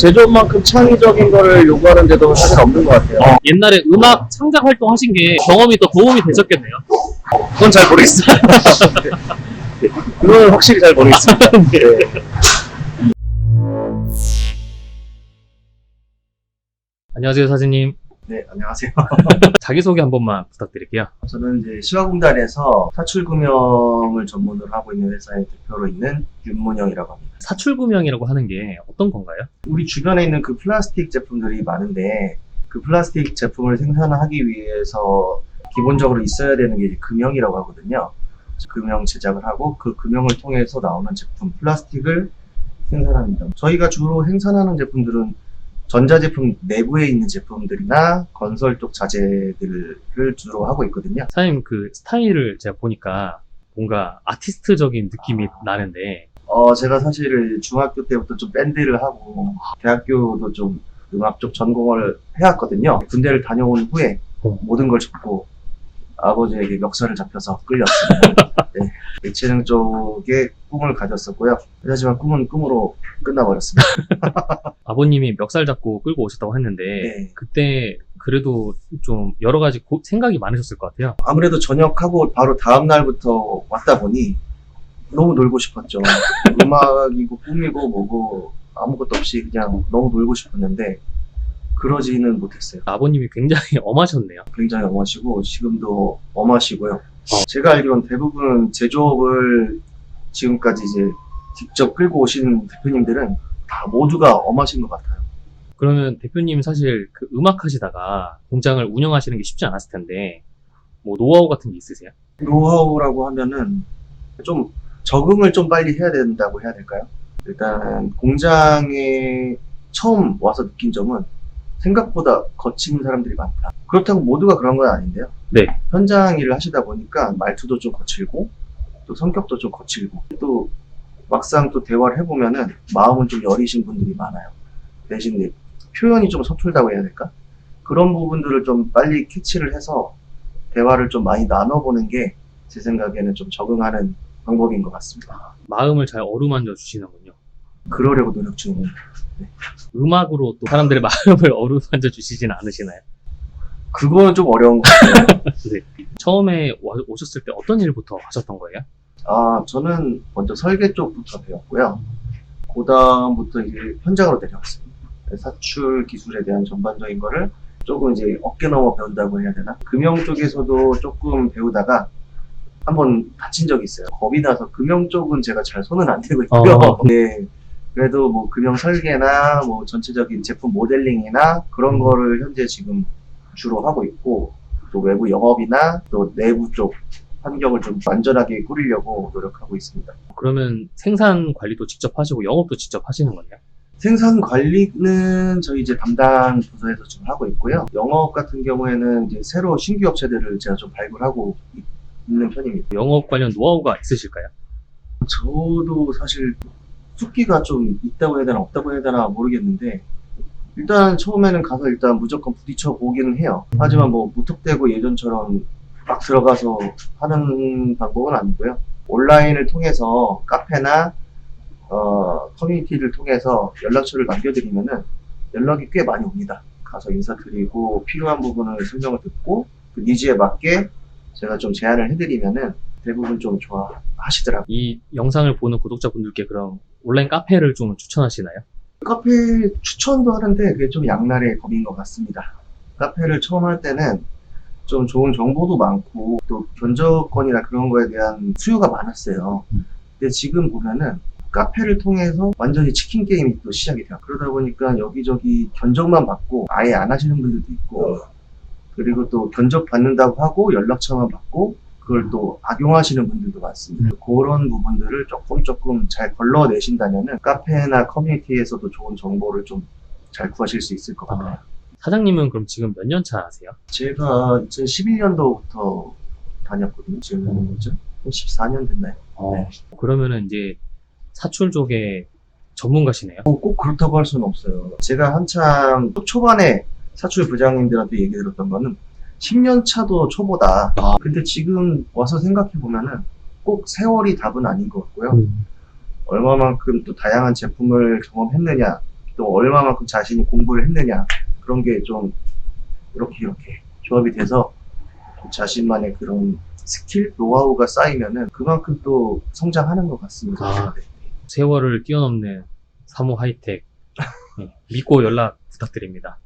제조업만큼 창의적인 거를 요구하는 데도 사실 없는 것 같아요. 옛날에 음악 창작 활동 하신 게 경험이 더 도움이 되셨겠네요. 그건 잘 모르겠어요. 그건 확실히 잘 모르겠습니다. 네. 안녕하세요, 사진님. 네, 안녕하세요. 자기소개 한 번만 부탁드릴게요. 저는 이제 시화공단에서 사출금형을 전문으로 하고 있는 회사의 대표로 있는 윤문영이라고 합니다. 사출구명이라고 하는 게 어떤 건가요? 우리 주변에 있는 그 플라스틱 제품들이 많은데 그 플라스틱 제품을 생산하기 위해서 기본적으로 있어야 되는 게 이제 금형이라고 하거든요. 금형 제작을 하고 그 금형을 통해서 나오는 제품, 플라스틱을 생산합니다. 저희가 주로 생산하는 제품들은 전자제품 내부에 있는 제품들이나 건설 쪽 자재들을 주로 하고 있거든요. 사장님 그 스타일을 제가 보니까 뭔가 아티스트적인 느낌이 나는데 제가 사실 중학교 때부터 좀 밴드를 하고 대학교도 좀 음악 쪽 전공을 해왔거든요. 군대를 다녀온 후에 모든 걸 접고 아버지에게 멱살을 잡혀서 끌렸습니다. 네, 예체능 쪽에 꿈을 가졌었고요. 하지만 꿈은 꿈으로 끝나버렸습니다. 아버님이 멱살 잡고 끌고 오셨다고 했는데 네. 그때 그래도 좀 여러 가지 생각이 많으셨을 것 같아요. 아무래도 전역하고 바로 다음 날부터 왔다 보니 너무 놀고 싶었죠. 음악이고 꿈이고 뭐고 아무것도 없이 그냥 너무 놀고 싶었는데 그러지는 못했어요. 아버님이 굉장히 엄하셨네요. 굉장히 엄하시고 지금도 엄하시고요. 제가 알기로는 대부분 제조업을 지금까지 이제 직접 끌고 오신 대표님들은 다 모두가 엄하신 것 같아요. 그러면 대표님 사실 그 음악 하시다가 공장을 운영하시는 게 쉽지 않았을 텐데 뭐 노하우 같은 게 있으세요? 노하우라고 하면은 좀 적응을 좀 빨리 해야 된다고 해야 될까요? 일단 공장에 처음 와서 느낀 점은 생각보다 거친 사람들이 많다. 그렇다고 모두가 그런 건 아닌데요. 네. 현장 일을 하시다 보니까 말투도 좀 거칠고 또 성격도 좀 거칠고 또 막상 또 대화를 해보면은 마음은 좀 여리신 분들이 많아요. 대신 표현이 좀 서툴다고 해야 될까? 그런 부분들을 좀 빨리 캐치를 해서 대화를 좀 많이 나눠보는 게 제 생각에는 좀 적응하는 방법인 것 같습니다. 마음을 잘 어루만져 주시는군요. 그러려고 노력 중입니다. 음악으로 또 사람들의 마음을 어루만져 주시진 않으시나요? 그거는 좀 어려운 것 같아요. 네. 처음에 오셨을 때 어떤 일부터 하셨던 거예요? 저는 먼저 설계 쪽부터 배웠고요. 그 다음부터 이제 현장으로 내려왔습니다. 사출 기술에 대한 전반적인 거를 조금 이제 어깨 넘어 배운다고 해야 되나? 금형 쪽에서도 조금 배우다가 한번 다친 적이 있어요. 겁이 나서 금형 쪽은 제가 잘 손은 안 대고 있고요. 네. 그래도 뭐 금형 설계나 뭐 전체적인 제품 모델링이나 그런 거를 현재 지금 주로 하고 있고 또 외부 영업이나 또 내부 쪽 환경을 좀 안전하게 꾸리려고 노력하고 있습니다. 그러면 생산 관리도 직접 하시고 영업도 직접 하시는 거네요? 생산 관리는 저희 이제 담당 부서에서 지금 하고 있고요. 영업 같은 경우에는 이제 새로 신규 업체들을 제가 좀 발굴하고 있는 편입니다. 영업 관련 노하우가 있으실까요? 저도 사실 숫기가 좀 있다고 해야 되나 없다고 해야 되나 모르겠는데 일단 처음에는 가서 일단 무조건 부딪혀 보기는 해요. 하지만 뭐 무턱대고 예전처럼 막 들어가서 하는 방법은 아니고요. 온라인을 통해서 카페나 커뮤니티를 통해서 연락처를 남겨드리면은 연락이 꽤 많이 옵니다. 가서 인사드리고 필요한 부분을 설명을 듣고 그 니즈에 맞게 제가 좀 제안을 해드리면은 대부분 좀 좋아하시더라고요. 이 영상을 보는 구독자분들께 그럼 온라인 카페를 좀 추천하시나요? 카페 추천도 하는데 그게 좀 양날의 검인 것 같습니다. 카페를 처음 할 때는 좀 좋은 정보도 많고 또 견적권이나 그런 거에 대한 수요가 많았어요. 근데 지금 보면은 카페를 통해서 완전히 치킨 게임이 또 시작이 돼요. 그러다 보니까 여기저기 견적만 받고 아예 안 하시는 분들도 있고 그리고 또 견적 받는다고 하고 연락처만 받고 그걸 또 악용하시는 분들도 많습니다. 그런 부분들을 조금 잘 걸러내신다면은 카페나 커뮤니티에서도 좋은 정보를 좀 잘 구하실 수 있을 것 같아요. 사장님은 그럼 지금 몇 년 차 하세요? 제가 2011년도부터 다녔거든요. 지금 몇 년이죠? 14년 됐나요? 네. 그러면은 이제 사출 쪽에 전문가시네요? 꼭 그렇다고 할 수는 없어요. 제가 한참 초반에 사출 부장님들한테 얘기 들었던 거는 10년 차도 초보다. 근데 지금 와서 생각해 보면은 꼭 세월이 답은 아닌 것 같고요. 얼마만큼 또 다양한 제품을 경험했느냐, 또 얼마만큼 자신이 공부를 했느냐 그런 게 좀 이렇게 조합이 돼서 자신만의 그런 스킬, 노하우가 쌓이면은 그만큼 또 성장하는 것 같습니다. 아. 세월을 뛰어넘는 사무 하이텍. 믿고 연락 부탁드립니다.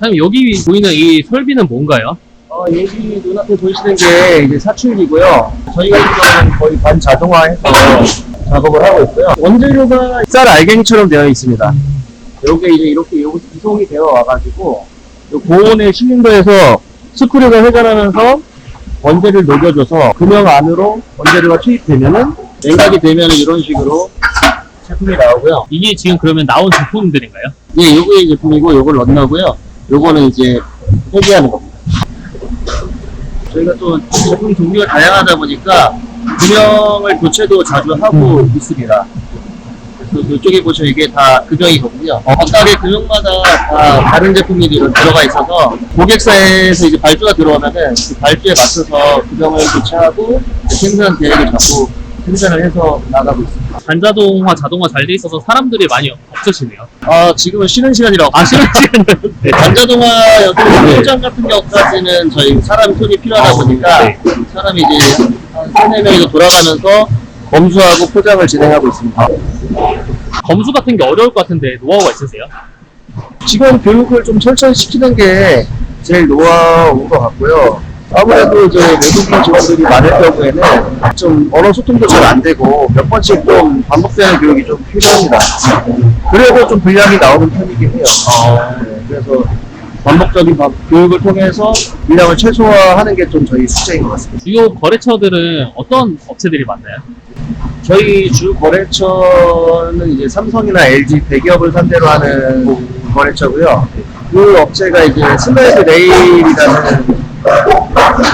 사장님, 여기 보이는 이 설비는 뭔가요? 여기 눈앞에 보이시는 게 이제 사출기고요. 저희 같은 경우는 거의 반자동화해서 작업을 하고 있고요. 원재료가 쌀 알갱이처럼 되어 있습니다. 요게 이제 이렇게 이송이 되어 와가지고 요 고온의 실린더에서 스크류가 회전하면서 원재료를 녹여줘서 금형 안으로 원재료가 투입되면은 냉각이 되면은 이런 식으로 제품이 나오고요. 이게 지금 그러면 나온 제품들인가요? 예, 요게 제품이고 요걸 넣나고요. 요거는 이제 폐기하는 겁니다. 저희가 또 제품 종류가 다양하다 보니까 금형을 교체도 자주 하고 있습니다. 그래서 이쪽에 보시면 이게 다 금형이거든요. 각각의 금형마다 다 다른 제품이 들어가 있어서 고객사에서 이제 발주가 들어오면은 그 발주에 맞춰서 금형을 교체하고 생산 계획을 잡고 생산을 해서 나가고 있습니다. 반자동화, 자동화 잘 돼 있어서 사람들이 많이 없으시네요. 지금은 쉬는 시간이라고. 쉬는 시간은 네, 반자동화 여기 포장 같은 경우까지는 저희 사람 손이 필요하다 보니까 네. 사람이 이제 한 3-4명이 돌아가면서 검수하고 포장을 진행하고 있습니다. 검수 같은 게 어려울 것 같은데 노하우가 있으세요? 직원 교육을 좀 철저히 시키는 게 제일 노하우인 것 같고요. 아무래도 이제 외국인 직원들이 많을 경우에는 좀 언어 소통도 잘 안 되고 몇 번씩 좀 반복되는 교육이 좀 필요합니다. 그래도 좀 분량이 나오는 편이긴 해요. 네, 그래서 반복적인 교육을 통해서 분량을 최소화하는 게 좀 저희 숙제인 것 같습니다. 주요 거래처들은 어떤 업체들이 많나요? 저희 주 거래처는 이제 삼성이나 LG 대기업을 상대로 하는 거래처고요. 그 업체가 이제 슬라이드 레일이라는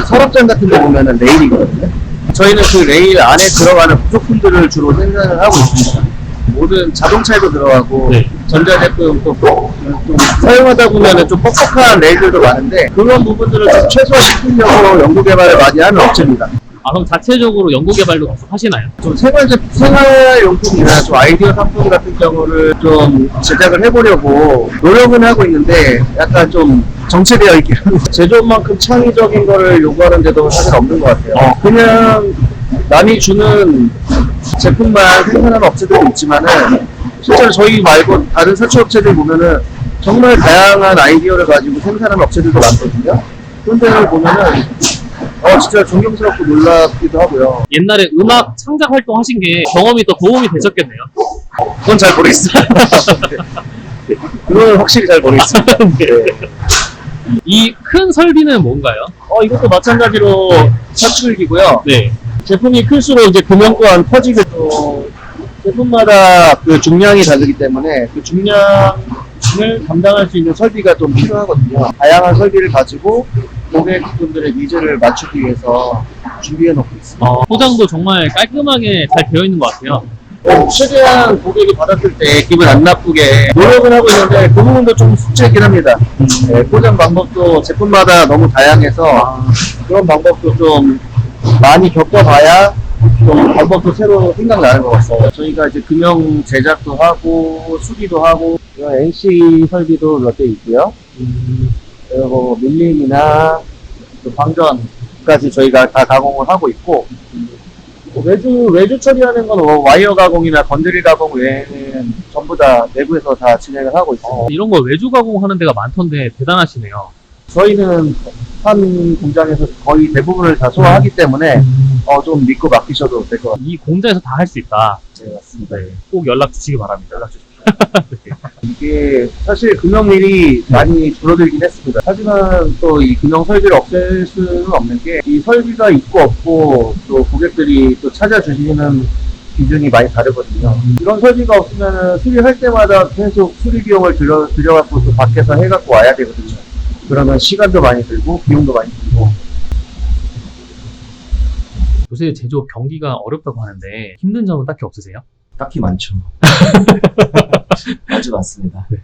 서랍장 같은 데 보면은 레일이거든요. 저희는 그 레일 안에 들어가는 부속품들을 주로 생산을 하고 있습니다. 모든 자동차에도 들어가고 네. 전자제품 또 좀 사용하다 보면은 좀 뻑뻑한 레일들도 많은데 그런 부분들을 좀 최소화시키려고 연구개발을 많이 하는 업체입니다. 그럼 자체적으로 연구개발도 계속 하시나요? 좀 생활용품이나 좀 아이디어 상품 같은 경우를 좀 제작을 해보려고 노력은 하고 있는데 약간 좀 정체되어 있기는 제조업만큼 창의적인 거를 요구하는데도 사실 없는 것 같아요. 그냥 남이 주는 제품만 생산하는 업체들도 있지만은 실제로 저희 말고 다른 사채업체들 보면은 정말 다양한 아이디어를 가지고 생산하는 업체들도 많거든요. 그런 데를 보면은 진짜 존경스럽고 놀랍기도 하고요. 옛날에 음악 창작 활동 하신 게 경험이 더 도움이 되셨겠네요. 그건 잘 모르겠어요. 그건 확실히 잘 모르겠습니다. 이 큰 설비는 뭔가요? 이것도 마찬가지로 사출기고요. 네. 제품이 클수록 이제 금형 또한 커지게 또 제품마다 그 중량이 다르기 때문에 그 중량을 감당할 수 있는 설비가 좀 필요하거든요. 다양한 설비를 가지고 고객분들의 니즈를 맞추기 위해서 준비해 놓고 있습니다. 포장도 정말 깔끔하게 잘 되어 있는 것 같아요. 최대한 고객이 받았을 때 기분 안 나쁘게 노력은 하고 있는데 그 부분도 좀 숙제이긴 합니다. 네, 포장 방법도 제품마다 너무 다양해서 그런 방법도 좀 많이 겪어봐야 좀 방법도 새로 생각나는 것 같습니다. 저희가 이제 금형 제작도 하고 수리도 하고 NC 설비도 몇 대 있고요. 그리고 밀림이나 방전까지 저희가 다 가공을 하고 있고 외주 처리하는 건 와이어 가공이나 건드릴 가공 외에는 전부 다 내부에서 다 진행을 하고 있습니다. 이런 거 외주 가공하는 데가 많던데 대단하시네요. 저희는 한 공장에서 거의 대부분을 다 소화하기 때문에 좀 믿고 맡기셔도 될 것 같아요. 이 공장에서 다 할 수 있다. 네, 맞습니다. 꼭 연락 주시기 바랍니다. 연락 주십시오. 이게 사실 금형일이 많이 줄어들긴 했습니다. 하지만 또 이 금형 설비를 없앨 수는 없는 게 이 설비가 있고 없고 또 고객들이 또 찾아주시는 기준이 많이 다르거든요. 이런 설비가 없으면 수리할 때마다 계속 수리 비용을 들여갖고 또 밖에서 해갖고 와야 되거든요. 그러면 시간도 많이 들고 비용도 많이 들고. 요새 제조업 경기가 어렵다고 하는데 힘든 점은 딱히 없으세요? 딱히 많죠. 아주 많습니다. 네.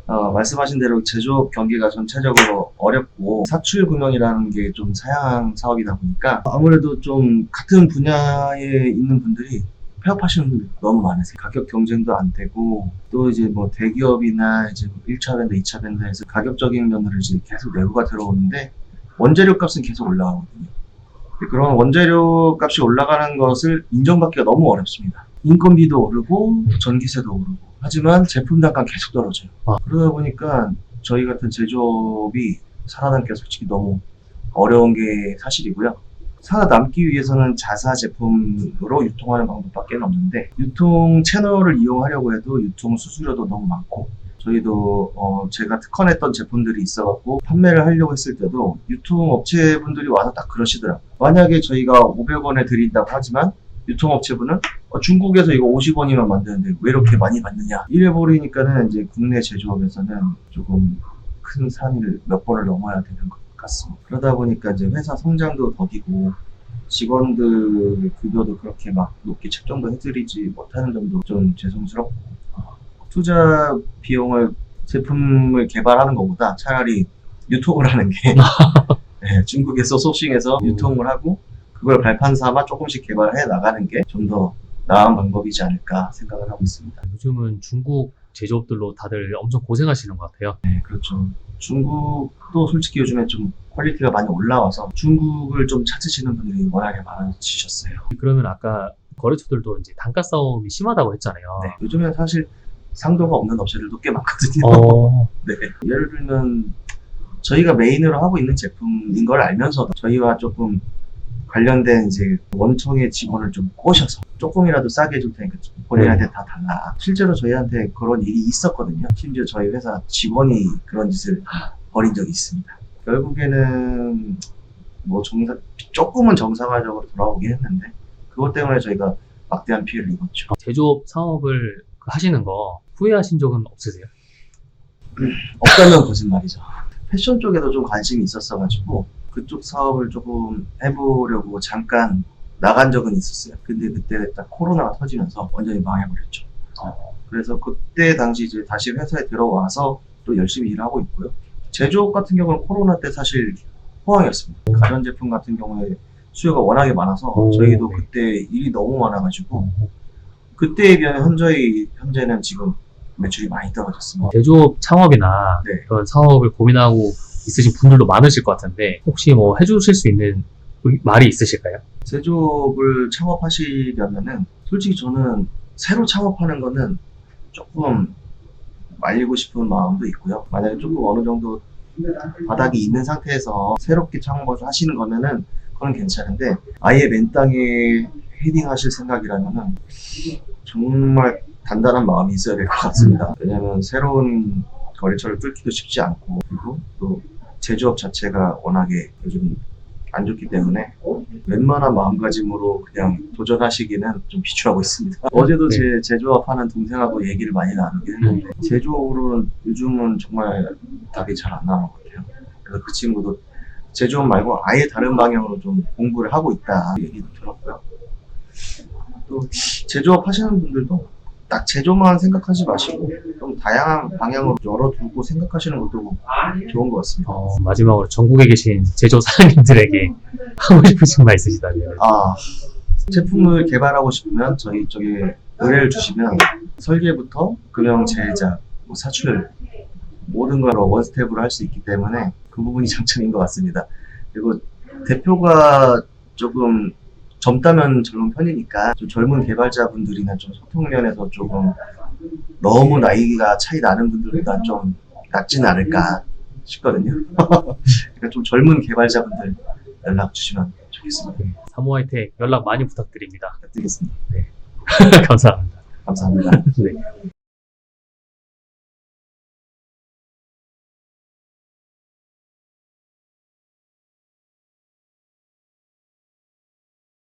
말씀하신 대로 제조업 경기가 전체적으로 어렵고 사출 금융이라는 게 좀 사양 사업이다 보니까 아무래도 좀 같은 분야에 있는 분들이 폐업하시는 분들이 너무 많으세요. 가격 경쟁도 안 되고 또 이제 뭐 대기업이나 이제 1차 밴드, 2차 밴드에서 가격적인 면으로 이제 계속 내부가 들어오는데 원재료 값은 계속 올라가거든요. 그런 원재료 값이 올라가는 것을 인정받기가 너무 어렵습니다. 인건비도 오르고 전기세도 오르고 하지만 제품 단가 계속 떨어져요. 그러다 보니까 저희 같은 제조업이 살아남기가 솔직히 너무 어려운 게 사실이고요. 살아남기 위해서는 자사 제품으로 유통하는 방법밖에 없는데 유통 채널을 이용하려고 해도 유통 수수료도 너무 많고 저희도 제가 특허냈던 제품들이 있어갖고 판매를 하려고 했을 때도 유통업체분들이 와서 딱 그러시더라고요. 만약에 저희가 500원에 드린다고 하지만 유통업체분은 중국에서 이거 50원이면 만드는데 왜 이렇게 많이 받느냐 이래버리니까는 이제 국내 제조업에서는 조금 큰 산을 몇 번을 넘어야 되는 것 같습니다. 그러다 보니까 이제 회사 성장도 더디고 직원들 급여도 그렇게 막 높게 책정도 해드리지 못하는 점도 좀 죄송스럽고 투자 비용을 제품을 개발하는 것보다 차라리 유통을 하는 게 네, 중국에서 소싱해서 유통을 하고 그걸 발판 삼아 조금씩 개발해 나가는 게 좀 더 나은 방법이지 않을까 생각을 하고 있습니다. 요즘은 중국 제조업들로 다들 엄청 고생하시는 것 같아요. 네, 그렇죠. 중국도 솔직히 요즘에 좀 퀄리티가 많이 올라와서 중국을 좀 찾으시는 분들이 워낙에 많아지셨어요. 그러면 아까 거래처들도 이제 단가 싸움이 심하다고 했잖아요. 네, 요즘엔 사실 상도가 없는 업체들도 꽤 많거든요. 네, 예를 들면 저희가 메인으로 하고 있는 제품인 걸 알면서도 저희와 조금 관련된 이제 원청의 직원을 좀 꼬셔서 조금이라도 싸게 해줄 테니까 본인한테 다 달라. 실제로 저희한테 그런 일이 있었거든요. 심지어 저희 회사 직원이 그런 짓을 벌인 적이 있습니다. 결국에는 뭐 조금은 정상화적으로 돌아오긴 했는데 그것 때문에 저희가 막대한 피해를 입었죠. 제조업 사업을 하시는 거 후회하신 적은 없으세요? 없다면 거짓말이죠. 패션 쪽에도 좀 관심이 있었어가지고 그쪽 사업을 조금 해보려고 잠깐 나간 적은 있었어요. 근데 그때 딱 코로나가 터지면서 완전히 망해버렸죠. 그래서 그때 당시 이제 다시 회사에 들어와서 또 열심히 일하고 있고요. 제조업 같은 경우는 코로나 때 사실 호황이었습니다. 가전제품 같은 경우에 수요가 워낙에 많아서 저희도 그때 일이 너무 많아가지고 그때에 비하면 현재는 지금 매출이 많이 떨어졌습니다. 제조업 창업이나 네. 그런 사업을 고민하고 있으신 분들도 많으실 것 같은데 혹시 뭐 해주실 수 있는 말이 있으실까요? 제조업을 창업하시려면은 솔직히 저는 새로 창업하는 거는 조금 말리고 싶은 마음도 있고요. 만약에 조금 어느 정도 바닥이 있는 상태에서 새롭게 창업을 하시는 거면은 그건 괜찮은데 아예 맨 땅에 헤딩하실 생각이라면은 정말 단단한 마음이 있어야 될 것 같습니다. 왜냐면 새로운 거래처를 뚫기도 쉽지 않고 그리고 또 제조업 자체가 워낙에 요즘 안 좋기 때문에 웬만한 마음가짐으로 그냥 도전하시기는 좀 비추하고 있습니다. 어제도 제 제조업 하는 동생하고 얘기를 많이 나누긴 했는데 제조업으로는 요즘은 정말 답이 잘 안 나오는 것 같아요. 그래서 그 친구도 제조업 말고 아예 다른 방향으로 좀 공부를 하고 있다 얘기도 들었고요. 또 제조업 하시는 분들도 딱 제조만 생각하지 마시고 좀 다양한 방향으로 열어두고 생각하시는 것도 좋은 것 같습니다. 마지막으로 전국에 계신 제조업 사장님들에게 하고 싶으신 말 있으시다면? 제품을 개발하고 싶으면 저희 쪽에 의뢰를 주시면 설계부터 금형 제작, 사출 모든 걸 원스텝으로 할 수 있기 때문에 그 부분이 장점인 것 같습니다. 그리고 대표가 조금 젊다면 젊은 편이니까 좀 젊은 개발자분들이나 좀 소통 면에서 조금 너무 나이가 차이 나는 분들보다 좀 낫지는 않을까 싶거든요. 그러니까 좀 젊은 개발자분들 연락 주시면 좋겠습니다. 사모아이텍 연락 많이 부탁드립니다. 부탁드리겠습니다. 감사합니다. 감사합니다. 네.